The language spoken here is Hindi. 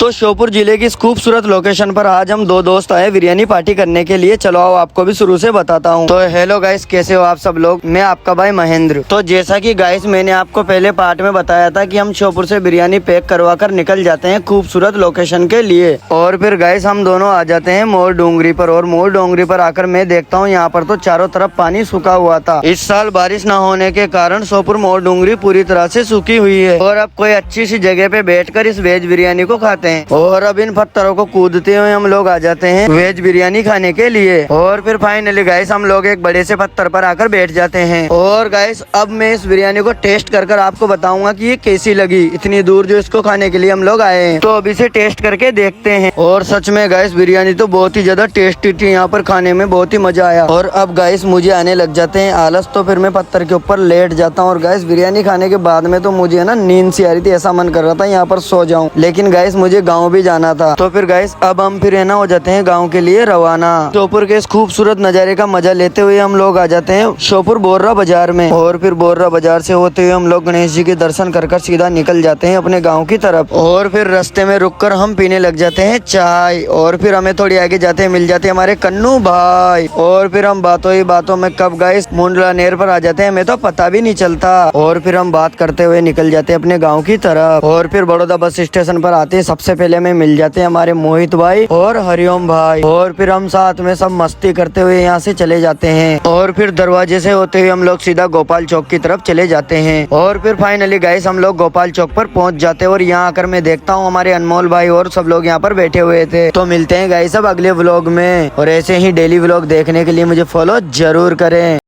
तो श्योपुर जिले की इस खूबसूरत लोकेशन पर आज हम दो दोस्त आए बिरयानी पार्टी करने के लिए। चलो आओ आपको भी शुरू से बताता हूँ। तो हेलो गाइस, कैसे हो आप सब लोग। मैं आपका भाई महेंद्र। तो जैसा कि गाइस मैंने आपको पहले पार्ट में बताया था कि हम श्योपुर से बिरयानी पैक करवा कर निकल जाते हैं खूबसूरत लोकेशन के लिए। और फिर गाइस हम दोनों आ जाते हैं मोर डोंगरी पर। और मोर डोंगरी पर आकर मैं देखता हूँ यहाँ पर तो चारों तरफ पानी सूखा हुआ था। इस साल बारिश न होने के कारण श्योपुर मोर डोंगरी पूरी तरह से सूखी हुई है। और अब कोई अच्छी सी जगह पे बैठकर इस वेज बिरयानी को खाते हैं। और अब इन पत्थरों को कूदते हुए हम लोग आ जाते हैं वेज बिरयानी खाने के लिए। और फिर फाइनली गाइस हम लोग एक बड़े से पत्थर पर आकर बैठ जाते हैं। और गाइस अब मैं इस बिरयानी को टेस्ट कर आपको बताऊंगा कि ये कैसी लगी। इतनी दूर जो इसको खाने के लिए हम लोग आए हैं, तो अब इसे टेस्ट करके देखते हैं। और सच में गाइस बिरयानी तो बहुत ही ज्यादा टेस्टी थी। यहाँ पर खाने में बहुत ही मजा आया। और अब गाइस मुझे आने लग जाते हैं आलस, तो फिर मैं पत्थर के ऊपर लेट जाता हूँ। और गाइस बिरयानी खाने के बाद में तो मुझे ना नींद सी आ रही थी, ऐसा मन कर रहा था यहाँ पर सो जाऊं। लेकिन गाइस मुझे गाँव भी जाना था। तो फिर गाइस अब हम फिर है ना हो जाते हैं गांव के लिए रवाना। श्योपुर के इस खूबसूरत नज़ारे का मजा लेते हुए हम लोग आ जाते हैं श्योपुर बोर्रा बाजार में। और फिर बोर्रा बाजार से होते हुए हम लोग गणेश जी के दर्शन कर सीधा निकल जाते हैं अपने गांव की तरफ। और फिर रास्ते में रुककर हम पीने लग जाते हैं चाय। और फिर हमें थोड़ी आगे जाते हैं मिल जाते हैं हमारे कन्नू भाई। और फिर हम बातों ही बातों में कब गाइस मुंडला नेर पर आ जाते हैं हमें तो पता भी नहीं चलता। और फिर हम बात करते हुए निकल जाते हैं अपने गाँव की तरफ। और फिर बड़ौदा बस स्टेशन पर आते हैं, सबसे पहले हमें मिल जाते हैं हमारे मोहित भाई और हरिओम भाई। और फिर हम साथ में सब मस्ती करते हुए यहाँ से चले जाते हैं। और फिर दरवाजे से होते हुए हम लोग सीधा गोपाल चौक की तरफ चले जाते हैं। और फिर फाइनली गाइस हम लोग गोपाल चौक पर पहुँच जाते हैं। और यहाँ आकर मैं देखता हूँ हमारे अनमोल भाई और सब लोग यहाँ पर बैठे हुए थे। तो मिलते हैं गाइस अब अगले व्लॉग में। और ऐसे ही डेली व्लॉग देखने के लिए मुझे फॉलो जरूर करें।